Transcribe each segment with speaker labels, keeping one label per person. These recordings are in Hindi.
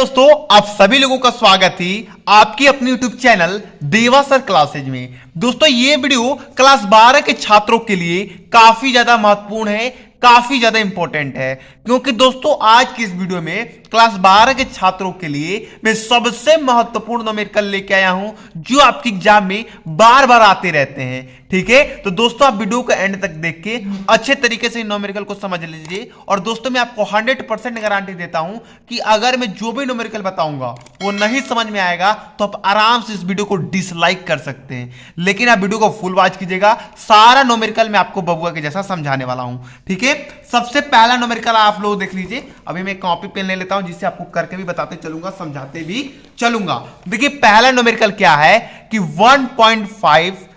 Speaker 1: दोस्तों, आप सभी लोगों का स्वागत है आपकी अपनी YouTube चैनल देवा सर क्लासेज में। दोस्तों, ये वीडियो क्लास 12 के छात्रों के लिए काफी ज्यादा महत्वपूर्ण है, काफी ज्यादा इंपॉर्टेंट है, क्योंकि दोस्तों आज की इस वीडियो में क्लास 12 के छात्रों के लिए मैं सबसे महत्वपूर्ण न्यूमेरिकल लेके आया हूं जो आपकी एग्जाम में बार बार आते रहते हैं। ठीक है, तो दोस्तों आप वीडियो को एंड तक देख के अच्छे तरीके से न्यूमेरिकल को समझ लीजिए। और दोस्तों मैं आपको 100% गारंटी देता हूं कि अगर मैं जो भी न्यूमेरिकल बताऊंगा वो नहीं समझ में आएगा तो आप आराम से इस वीडियो को डिसलाइक कर सकते हैं, लेकिन आप वीडियो को फुल वॉच कीजिएगा। सारा न्यूमेरिकल मैं आपको बबुआ के जैसा समझाने वाला हूं। ठीक है, सबसे पहला न्यूमेरिकल आप लोग देख लीजिए। अभी मैं कॉपी पेन ले लेता हूं जिससे आपको करके भी बताते चलूंगा, समझाते भी चलूंगा। देखिए पहला न्यूमेरिकल क्या है कि 1.5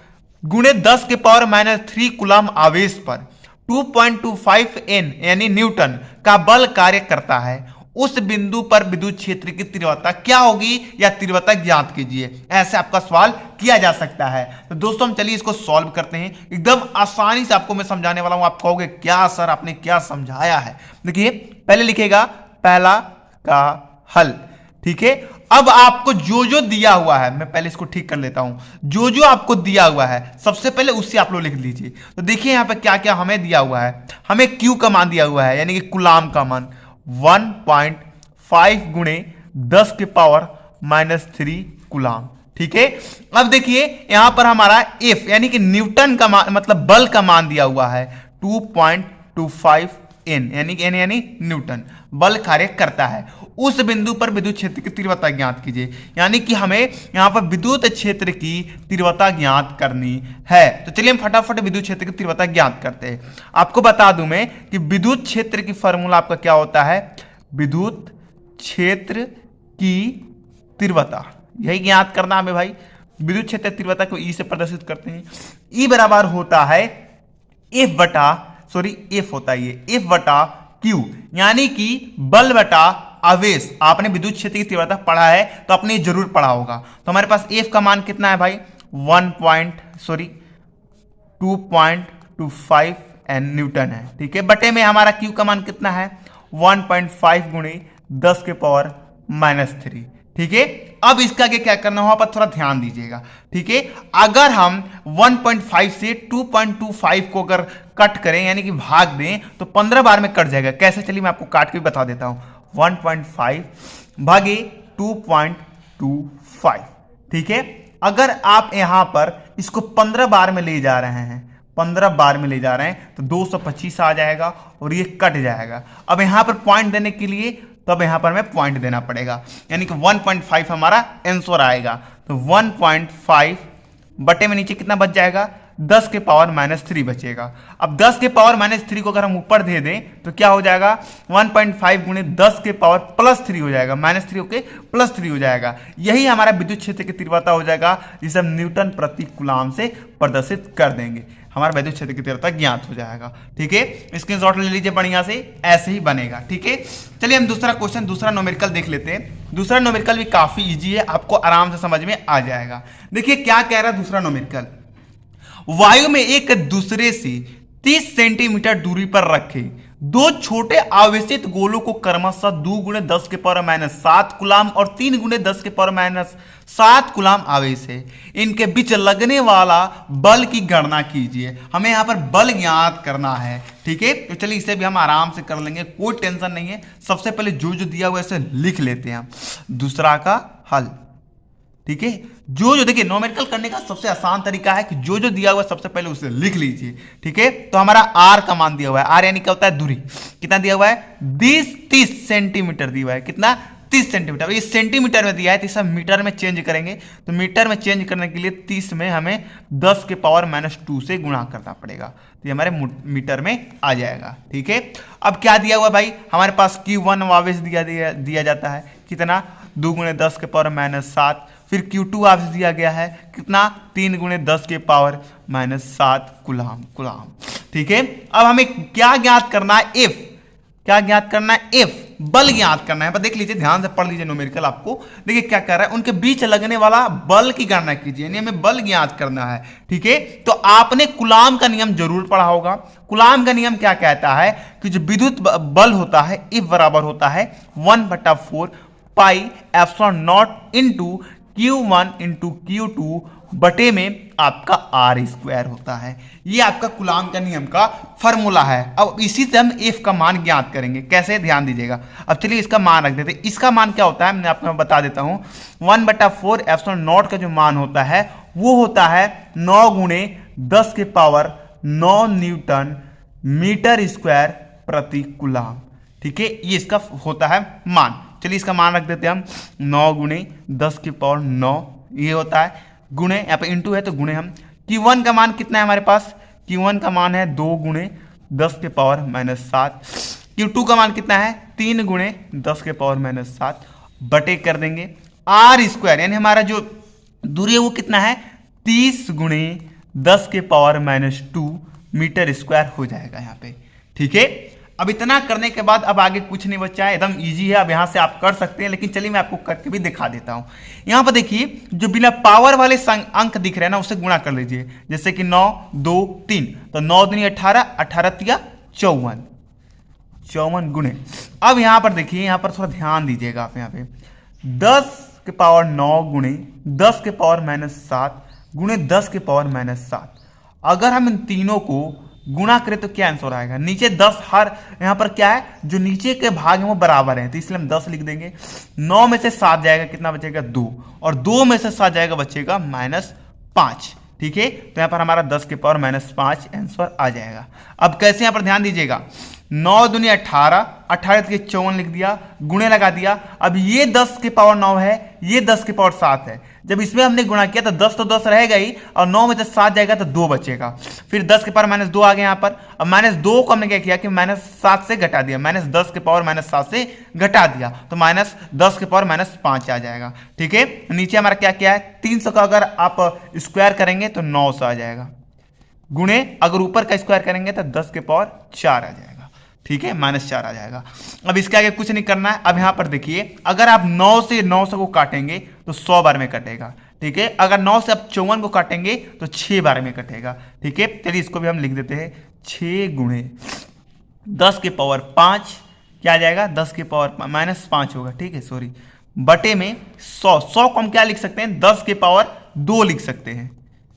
Speaker 1: गुणे 10 के पावर -3 कूलम आवेश पर 2.25 N यानी न्यूटन का बल कार्य करता है। उस बिंदु पर विद्युत क्षेत्र की तीव्रता क्या होगी या तीव्रता ज्ञात कीजिए। ऐसे आपका सवाल किया जा सकता है। तो दोस्तों हम चलिए इसको सॉल्व करते हैं। एकदम आसानी से आपको मैं समझाने वाला हूं। आप कहोगे क्या सर आपने क्या समझाया है। देखिए पहले लिखेगा पहला का हल। ठीक है, अब आपको जो जो दिया हुआ है, मैं पहले इसको ठीक कर लेता हूं। जो जो आपको दिया हुआ है सबसे पहले उससे आप लोग लिख लीजिए। तो देखिए यहां पे क्या क्या हमें दिया हुआ है। हमें Q का मान दिया हुआ है यानी कि कूलम का मान 1.5 गुणे 10 के पावर -3 कूलम। ठीक है, अब देखिए यहां पर हमारा F यानी कि न्यूटन का मान मतलब बल का मान दिया हुआ है 2.25 N यानी कि N यानी न्यूटन बल कार्य करता है। उस बिंदु पर विद्युत क्षेत्र की तीव्रता ज्ञात कीजिए, यानी कि हमें यहां पर विद्युत क्षेत्र की तीव्रता ज्ञात करनी है। तो चलिए हम फटाफट विद्युत क्षेत्र की तीव्रता ज्ञात करते हैं। आपको बता दूं मैं कि विद्युत क्षेत्र की फॉर्मूला आपका क्या होता है, विद्युत क्षेत्र की तीव्रता, यही ज्ञात करना हमें भाई। विद्युत क्षेत्र तीव्रता को E से प्रदर्शित करते हैं। E बराबर होता है F होता है ये F बटा Q, यानी कि बल बटा आवेश। आपने विद्युत क्षेत्र की तीव्रता पढ़ा है तो आपने जरूर पढ़ा होगा। तो हमारे पास F का मान कितना है भाई 2.25 N न्यूटन है। ठीक है, बटे में हमारा Q का मान कितना है 1.5 गुणे 10 के पावर -3। ठीक है, अब इसका आगे क्या करना होगा पर थोड़ा ध्यान दीजिएगा। ठीक है, अगर हम 1.5 से 2.25 को अगर कट करें यानी कि भाग दें तो 15 बार में कट जाएगा। कैसे, चलिए मैं आपको काट के भी बता देता हूं। 1.5 भागे 2.25। ठीक है, अगर आप यहां पर इसको 15 बार में ले जा रहे हैं, 15 बार में ले जा रहे हैं तो 225 आ जाएगा और ये कट जाएगा। अब यहां पर पॉइंट देने के लिए तब यहां पर हमें पॉइंट देना पड़ेगा, यानी कि 1.5 हमारा आंसर आएगा। तो 1.5 बटे में नीचे कितना बच जाएगा 10 के पावर -3 बचेगा। अब 10 के पावर -3 को अगर हम ऊपर दे दें तो क्या हो जाएगा 1.5 गुणे 10 के पावर +3 हो जाएगा, -3 होके +3 हो जाएगा। यही हमारा विद्युत क्षेत्र की तीव्रता हो जाएगा, जिसे हम न्यूटन प्रति कूलम से प्रदर्शित कर देंगे। हमारा विद्युत क्षेत्र की तीव्रता ज्ञात हो जाएगा। ठीक है, स्क्रीनशॉट ले लीजिए बढ़िया से, ऐसे ही बनेगा। ठीक है, चलिए हम दूसरा क्वेश्चन, दूसरा न्यूमेरिकल देख लेते हैं। दूसरा न्यूमेरिकल भी काफी इजी है, आपको आराम से समझ में आ जाएगा। देखिए क्या कह रहा है दूसरा न्यूमेरिकल, वायु में एक दूसरे से 30 सेंटीमीटर दूरी पर रखे दो छोटे आवेशित गोलों को क्रमशः 2 गुणे 10 के पावर -7 कूलम और 3 गुणे 10 के पावर -7 कूलम आवेश है। इनके बीच लगने वाला बल की गणना कीजिए। हमें यहां पर बल ज्ञात करना है। ठीक है, तो चलिए इसे भी हम आराम से कर लेंगे, कोई टेंशन नहीं है। सबसे पहले जो जो दिया हुआ है इसे लिख लेते हैं हम। दूसरा का हल। ठीक है, जो जो देखिए न्यूमेरिकल करने का सबसे आसान तरीका है कि जो जो दिया हुआ है सबसे पहले उसे लिख लीजिए। ठीक है, तो हमारा R का मान दिया हुआ है। R यानी क्या होता है दूरी। कितना दिया हुआ है 30 सेंटीमीटर दिया हुआ है। कितना 30 सेंटीमीटर। ये सेंटीमीटर में दिया है तो इसे मीटर में चेंज करेंगे। तो मीटर में चेंज करने के लिए 30 में हमें 10 के पावर -2 से गुणा करना पड़ेगा, तो ये हमारे मीटर में आ जाएगा। ठीक है, अब क्या दिया हुआ भाई हमारे पास Q1 आवेश दिया जाता है। कितना 2 गुणे 10 के पावर -7। फिर Q2 आवेश दिया गया है कितना 3 गुणे 10 के पावर -7 कूलम। ठीक है, अब हमें क्या ज्ञात करना है F। क्या ज्ञात करना है F, बल ज्ञात करना है। पर देख लीजिए ध्यान से पढ़ लीजिए न्यूमेरिकल। आपको देखिए क्या कर रहा है, उनके बीच लगने वाला बल की गणना कीजिए, यानी हमें बल ज्ञात करना है। ठीक है, तो आपने कूलम का नियम जरूर पढ़ा होगा। कूलम का नियम क्या कहता है कि जो विद्युत बल होता है F बराबर होता है 1/4 pi epsilon not into Q1 into Q2 बटे में आपका R स्क्वायर होता है। ये आपका कूलाम का नियम का फॉर्मूला है। अब इसी से हम F का मान ज्ञात करेंगे। कैसे, ध्यान दीजिएगा। अब चलिए इसका मान रख देते हैं। इसका मान क्या होता है मैं आपको बता देता हूं। 1/4 एप्सिलॉन नॉट का जो मान होता है वो होता है 9 गुणे 10 के पावर 9 न्यूटन मीटर स्क्वायर प्रति कूलाम। ठीक है, ये इसका होता है मान। चलिए इसका मान रख देते हैं हम 9 गुणे 10 के पावर 9 ये होता है, गुणे यहाँ पे इंटू है तो गुणे हम Q1 का मान कितना है हमारे पास, Q1 का मान है 2 गुणे 10 के पावर -7। Q2 का मान कितना है 3 गुणे 10 के पावर -7 बटे कर देंगे R स्क्वायर, यानी हमारा जो दूरी है वो कितना है 30 गुणे 10 के पावर -2 मीटर स्क्वायर हो जाएगा यहाँ पे। ठीक है, अब इतना करने के बाद अब आगे कुछ नहीं बचा है, एकदम इजी है। अब यहां से आप कर सकते हैं, लेकिन चलिए मैं आपको करके भी दिखा देता हूं। यहां पर देखिए जो बिना पावर वाले अंक दिख रहे हैं ना उससे गुणा कर लीजिए। जैसे कि 9 2 3 तो 9 दूनी 18, 18 तिया 54, 54 गुणे। अब यहां पर देखिए, यहां पर थोड़ा ध्यान दीजिएगा आप। यहां पे 10 के पावर 9 गुणे 10 के पावर -7 गुणे 10 के पावर -7। अगर हम इन तीनों को गुणा करें तो क्या आंसर आएगा, नीचे 10 हर यहां पर क्या है जो नीचे के भाग हैं वो बराबर हैं, तो इसलिए हम 10 लिख देंगे। 9 में से 7 जाएगा, कितना बचेगा 2, और 2 में से 7 जाएगा बचेगा -5। ठीक है, तो यहां पर हमारा 10 के पावर -5 आंसर आ जाएगा। अब कैसे, यहां पर ध्यान दीजिएगा। 9 दूनी 18, 18 के 54 लिख दिया, गुणे लगा दिया। अब ये 10 के पावर 9 है, ये 10 के पावर 7 है। जब इसमें हमने गुणा किया तो 10 तो 10 रहेगा ही, और 9 में से 7 जाएगा तो 2 बचेगा। फिर 10 के पावर -2 आ गया यहाँ पर। अब -2 को हमने क्या किया कि -7 से घटा दिया, -10 के पावर -7 से घटा दिया तो -10 के पावर -5 आ जाएगा। ठीक है, नीचे हमारा क्या क्या है 300 का अगर आप स्क्वायर करेंगे तो 900 आ जाएगा, गुणे अगर ऊपर का स्क्वायर करेंगे तो 10 के पावर 4 आ जाएगा। ठीक है, -4 आ जाएगा। अब इसके आगे कुछ नहीं करना है। अब यहां पर देखिए, अगर आप 9 से 900 को काटेंगे तो 100 बार में कटेगा। ठीक है, अगर 9 से आप 54 को काटेंगे तो 6 बार में कटेगा। ठीक है, चलिए इसको भी हम लिख देते हैं 6 गुणे 10 के पावर 5 क्या आ जाएगा 10 के पावर -5 होगा। ठीक है, सॉरी, बटे में 100। 100 को हम क्या लिख सकते हैं 10 के पावर 2 लिख सकते हैं।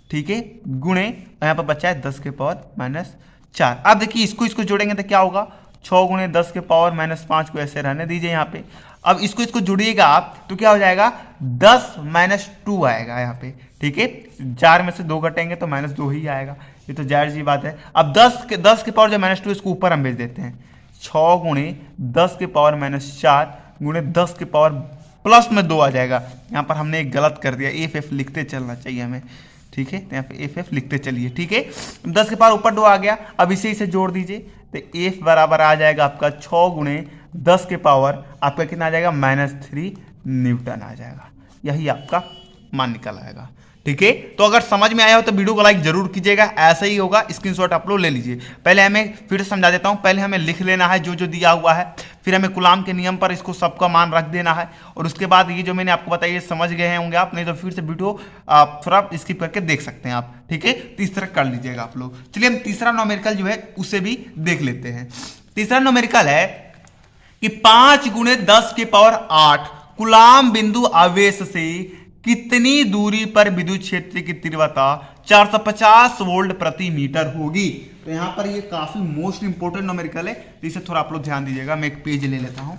Speaker 1: ठीक है, गुणे यहां पर बचा है 10 के पावर -4। अब देखिए इसको जोड़ेंगे तो क्या होगा 6 गुणे 10 के पावर -5 को ऐसे रहने दीजिए यहाँ पे। अब इसको जोड़िएगा आप तो क्या हो जाएगा 10 -2 आएगा यहाँ पे। ठीक है, 4 में से 2 घटेंगे तो -2 ही आएगा, ये तो जाहिर सी बात है। अब 10 के पावर जो -2 इसको ऊपर हम भेज देते हैं। 6 गुणे 10 के पावर -4 गुणे 10 के पावर प्लस में 2 आ जाएगा। यहाँ पर हमने एक गलत कर दिया, FF लिखते चलना चाहिए हमें। ठीक है, तो यहाँ पे FF लिखते चलिए। ठीक है, 10 के पावर ऊपर 2 आ गया। अब इसे जोड़ दीजिए तो F बराबर आ जाएगा आपका 6 गुणे 10 के पावर आपका कितना आ जाएगा -3 न्यूटन आ जाएगा। यही आपका मान निकल आएगा। ठीक है, तो अगर समझ में आया हो तो वीडियो को लाइक जरूर कीजिएगा। ऐसा ही होगा, स्क्रीनशॉट आप लोग ले लीजिए। पहले हमें फिर से समझा देता हूं, पहले हमें लिख लेना है जो जो दिया हुआ है, फिर हमें कूलाम के नियम पर इसको सबका मान रख देना है, और उसके बाद ये जो मैंने आपको बताया ये समझ गए होंगे आप, नहीं तो फिर से वीडियो आप थोड़ा स्किप करके देख सकते हैं आप। ठीक है, तो इस तरह कर लीजिएगा आप लोग। चलिए हम तीसरा न्यूमेरिकल जो है उसे भी देख लेते हैं। तीसरा न्यूमेरिकल है कि 5 गुणे 10 के पावर 8 कूलाम बिंदु आवेश से कितनी दूरी पर विद्युत क्षेत्र की तीव्रता 450 वोल्ट प्रति मीटर होगी। तो यहां पर ये काफी मोस्ट इंपोर्टेंट न्यूमेरिकल है, तो इसे थोड़ा आप लोग ध्यान दीजिएगा। मैं एक पेज ले लेता हूं।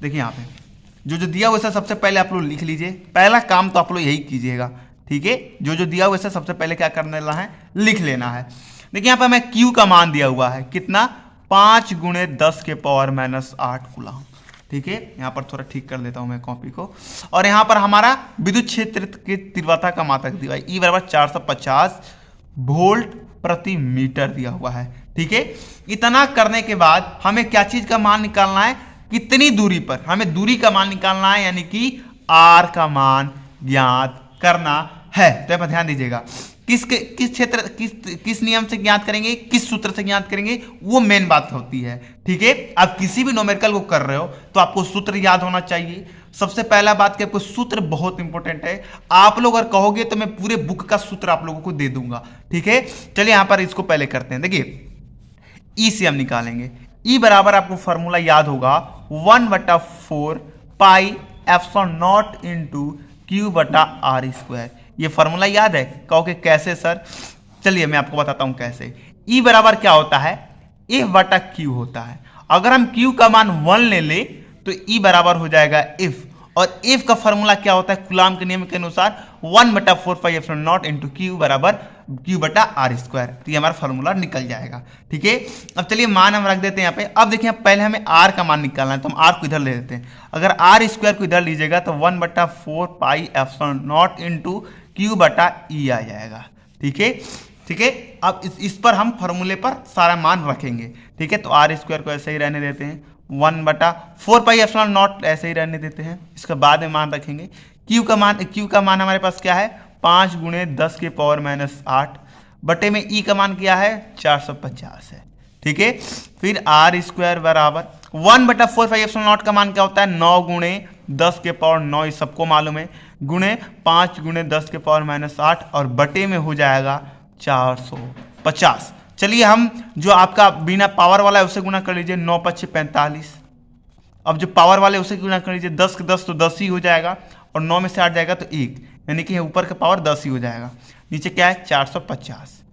Speaker 1: देखिए यहाँ पे जो जो दिया हुआ सबसे पहले आप लोग लिख लीजिए। पहला काम तो आप लोग यही कीजिएगा। ठीक है, जो जो दिया हुआ सबसे पहले क्या करना है लिख लेना है। देखिए यहाँ पर हमें Q का मान दिया हुआ है कितना 5 गुणे 10 के पावर -8 कूलाम। ठीक है, यहां पर थोड़ा ठीक कर देता हूं मैं कॉपी को। और यहां पर हमारा विद्युत क्षेत्र की तीव्रता का मात्रक दिया है E बराबर 450 वोल्ट प्रति मीटर दिया हुआ है। ठीक है, इतना करने के बाद हमें क्या चीज का मान निकालना है, कितनी दूरी पर हमें दूरी का मान निकालना है, यानी कि R का मान ज्ञात करना है। तो यहाँ पर ध्यान दीजिएगा, किस क्षेत्र किस नियम से ज्ञात करेंगे, किस सूत्र से ज्ञात करेंगे, वो मेन बात होती है। ठीक है, आप किसी भी न्यूमेरिकल को कर रहे हो तो आपको सूत्र याद होना चाहिए। सबसे पहला बात कि आपको सूत्र बहुत इंपॉर्टेंट है। आप लोग अगर कहोगे तो मैं पूरे बुक का सूत्र आप लोगों को दे दूंगा। ठीक है, चलिए यहां पर इसको पहले करते हैं। देखिए E से हम निकालेंगे। E बराबर आपको फॉर्मूला याद होगा 1/4 pi epsilon not into Q बटा आर स्क्वायर। ये फॉर्मूला याद है? कहोगे कैसे सर? चलिए मैं आपको बताता हूं कैसे। ई बराबर क्या होता है? एफ बटा क्यू होता है। अगर हम क्यू का मान 1 ले ले तो ई बराबर हो जाएगा एफ, और एफ का फॉर्मूला क्या होता है कूलाम के नियम के अनुसार? 1/4πε0 इंटू क्यू बराबर क्यू बटा आर स्क्वायर। तो ये हमारा फॉर्मूला निकल जाएगा। ठीक है, अब चलिए मान हम रख देते हैं यहाँ पे। अब देखिए पहले हमें आर का मान निकालना है, तो हम आर को इधर ले लेते हैं। अगर आर स्क्वायर को इधर लीजिएगा तो 1/4πε0 इंटू क्यू बटा ई आ जाएगा। ठीक है, ठीक है। अब इस पर हम फॉर्मूले पर सारा मान रखेंगे। ठीक है, तो आर स्क्वायर को ऐसे ही रहने देते हैं, 1/4πε0 ऐसे ही रहने देते हैं। इसके बाद में मान रखेंगे क्यू का मान हमारे पास क्या है? 5 × 10⁻⁸ बटे में ई का मान क्या है? 450 है। ठीक है, फिर आर स्क्वायर बराबर 1/4πε0 का मान क्या होता है? 9 × 10⁻9, ये सबको मालूम है, गुणे 5 × 10⁻8 और बटे में हो जाएगा 450। चलिए हम जो आपका बिना पावर वाला है उसे गुना कर लीजिए, 9 × 5 = 45। अब जो पावर वाले उसे गुना कर लीजिए, 10 के 10 तो 10 ही हो जाएगा, और 9 में से 8 जाएगा तो 1, यानी कि ऊपर का पावर 10 ही हो जाएगा। नीचे क्या है? 450।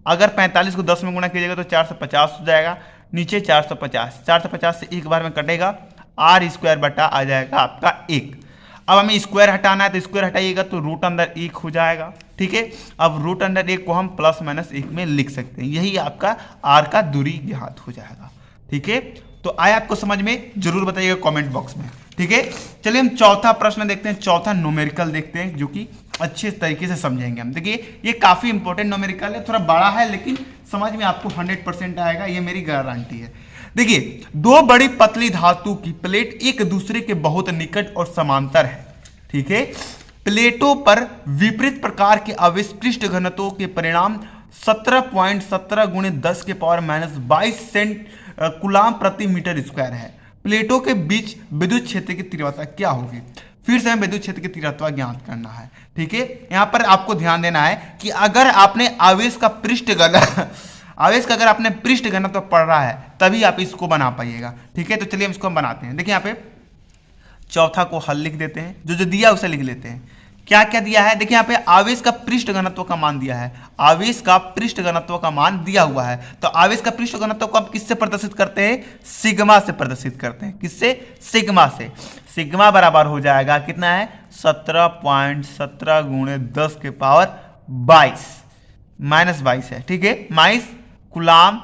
Speaker 1: अगर 45 को 10 में गुना कीजिएगा तो 450 हो जाएगा, नीचे 450 से एक बार में कटेगा, आर स्क्वायर बटा आ जाएगा आपका 1। अब हमें स्क्वायर हटाना है तो स्क्वायर हटाइएगा तो रूट अंदर 1 हो जाएगा। ठीक है, अब रूट अंडर 1 को हम ±1 में लिख सकते हैं। यही आपका आर का दूरी ज्ञात हो जाएगा। ठीक है, तो आया आपको समझ में? जरूर बताइएगा कमेंट बॉक्स में। ठीक है, चलिए हम चौथा प्रश्न देखते हैं, चौथा न्यूमेरिकल देखते हैं, जो कि अच्छे तरीके से समझेंगे हम। देखिए ये काफी इंपॉर्टेंट न्यूमेरिकल है, थोड़ा बड़ा है लेकिन समझ में आपको 100% आएगा, ये मेरी गारंटी है। देखिए, दो बड़ी पतली धातु की प्लेट एक दूसरे के बहुत निकट और समांतर है। ठीक है, प्लेटों पर विपरीत प्रकार के आवेश पृष्ठ घनत्वों के परिणाम 17.17 × 10⁻22 कूलाम प्रति मीटर स्क्वायर है। प्लेटों के बीच विद्युत क्षेत्र की तीव्रता क्या होगी? फिर से हमें विद्युत क्षेत्र की तीव्रता ज्ञात करना है। ठीक है, यहां पर आपको ध्यान देना है कि अगर आपने आवेश का अगर आपने पृष्ठ घनत्व पढ़ रहा है तभी आप इसको बना पाइएगा। ठीक है, तो चलिए हम इसको हम बनाते हैं। देखिए यहाँ पे चौथा को हल लिख देते हैं, जो दिया उसे लिख लेते हैं। क्या क्या दिया है? देखिए यहाँ पे आवेश का पृष्ठ घनत्व का मान दिया है, आवेश का पृष्ठ घनत्व का मान दिया हुआ है। तो आवेश का पृष्ठ घनत्व को आप किससे प्रदर्शित करते हैं? सिग्मा से प्रदर्शित करते हैं। किससे? सिग्मा से। सिग्मा बराबर हो जाएगा कितना है? 17.17 × 10⁻22 है। ठीक है, माइनस कूलाम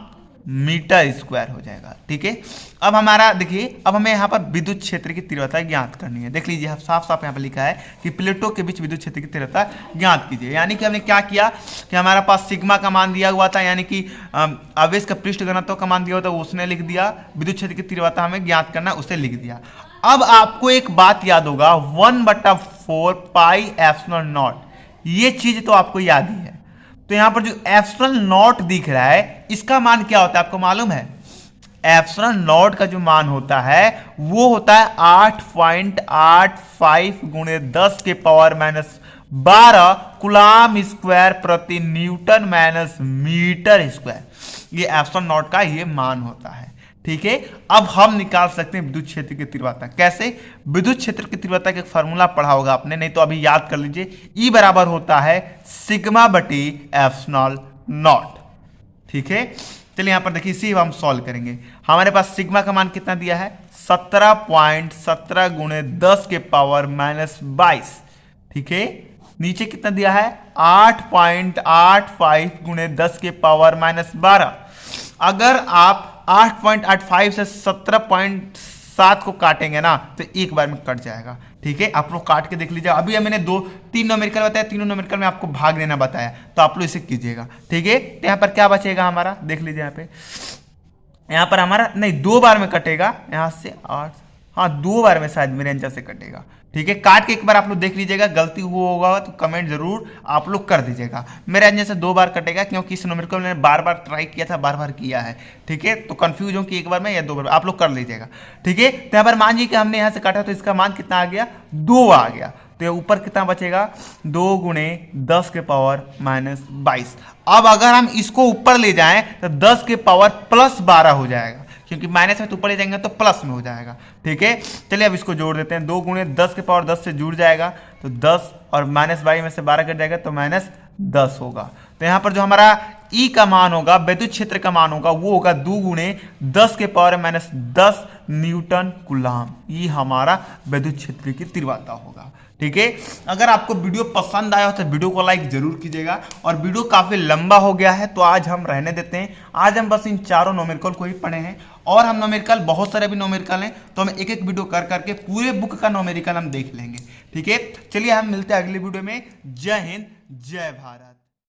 Speaker 1: मीटर स्क्वायर हो जाएगा। ठीक है, अब हमारा देखिए, अब हमें यहाँ पर विद्युत क्षेत्र की तीव्रता ज्ञात करनी है। देख लीजिए, साफ साफ यहाँ पर लिखा है कि प्लेटों के बीच विद्युत क्षेत्र की तीव्रता ज्ञात कीजिए। यानी कि हमने क्या किया कि हमारा पास सिग्मा का मान दिया हुआ था, यानी कि आवेश का पृष्ठ घनत्व का मान दिया हुआ था, उसने लिख दिया। विद्युत क्षेत्र की तीव्रता हमें ज्ञात करना, उसे लिख दिया। अब आपको एक बात याद होगा, 1/4πε0, ये चीज तो आपको याद ही है। तो यहां पर जो ε0 दिख रहा है, इसका मान क्या होता है आपको मालूम है? ε0 का जो मान होता है वो होता है 8.85 × 10⁻12 कूलाम स्क्वायर प्रति न्यूटन माइनस मीटर स्क्वायर। ये ε0 का ये मान होता है। ठीक है, अब हम निकाल सकते हैं विद्युत क्षेत्र की तीव्रता। कैसे? विद्युत क्षेत्र की तीव्रता का फॉर्मूला पढ़ा होगा आपने, नहीं तो अभी याद कर लीजिए। ई बराबर होता है सिग्मा बटी ε0। ठीक है, चलिए यहां पर देखिए, इसी हम सॉल्व करेंगे। हमारे पास सिग्मा का मान कितना दिया है? 17.17 × 10⁻22। ठीक है, नीचे कितना दिया है? 8.85 × 10⁻12। अगर आप 8.85 से 17.7 को काटेंगे ना तो एक बार में कट जाएगा। ठीक है, आप लोग काट के देख लीजिए। अभी मैंने 3 न्यूमेरिकल बताया, तीनों न्यूमेरिकल में आपको भाग देना बताया, तो आप लोग इसे कीजिएगा। ठीक है, तो यहाँ पर क्या बचेगा हमारा? देख लीजिए यहाँ पर हमारा नहीं 2 बार में कटेगा, यहाँ से 8, हाँ 2 बार में शायद मेरे अंदाज से कटेगा। ठीक है, काट के एक बार आप लोग देख लीजिएगा, गलती हुआ होगा तो कमेंट जरूर आप लोग कर दीजिएगा। मेरे अंदाज से 2 बार कटेगा, क्योंकि इस नंबर को मैंने बार बार ट्राई किया था, बार बार किया है। ठीक है, तो कंफ्यूज हो कि एक बार में या 2 बार, आप लोग कर लीजिएगा। ठीक है, तो यहाँ पर मान लीजिए कि हमने यहाँ से काटा तो इसका मान कितना आ गया? 2 आ गया। तो ये ऊपर कितना बचेगा? 2 × 10⁻−22। अब अगर हम इसको ऊपर ले जाएं तो 10⁻+12 हो जाएगा। क्योंकि माइनस में तो ऊपर ले जाएंगे तो प्लस में हो जाएगा। ठीक है, चलिए अब इसको जोड़ देते हैं। 2 गुणे 10 के पावर 10 से जुड़ जाएगा तो 10 और -22 में से 12 कट जाएगा तो -10 होगा। तो यहाँ पर जो हमारा ई का मान होगा, विद्युत क्षेत्र का मान होगा, वो होगा 2 गुणे 10 के पावर -10 न्यूटन कूलाम। ये हमारा विद्युत क्षेत्र की तीव्रता होगा। ठीक है, अगर आपको वीडियो पसंद आया हो तो वीडियो को लाइक जरूर कीजिएगा। और वीडियो काफी लंबा हो गया है तो आज हम रहने देते हैं। आज हम बस इन चारों न्यूमेरिकल को ही पढ़े हैं, और हम न्यूमेरिकल बहुत सारे भी न्यूमेरिकल हैं तो हम एक एक वीडियो कर करके पूरे बुक का न्यूमेरिकल हम देख लेंगे। ठीक है, चलिए हम मिलते हैं अगली वीडियो में। जय हिंद, जय भारत।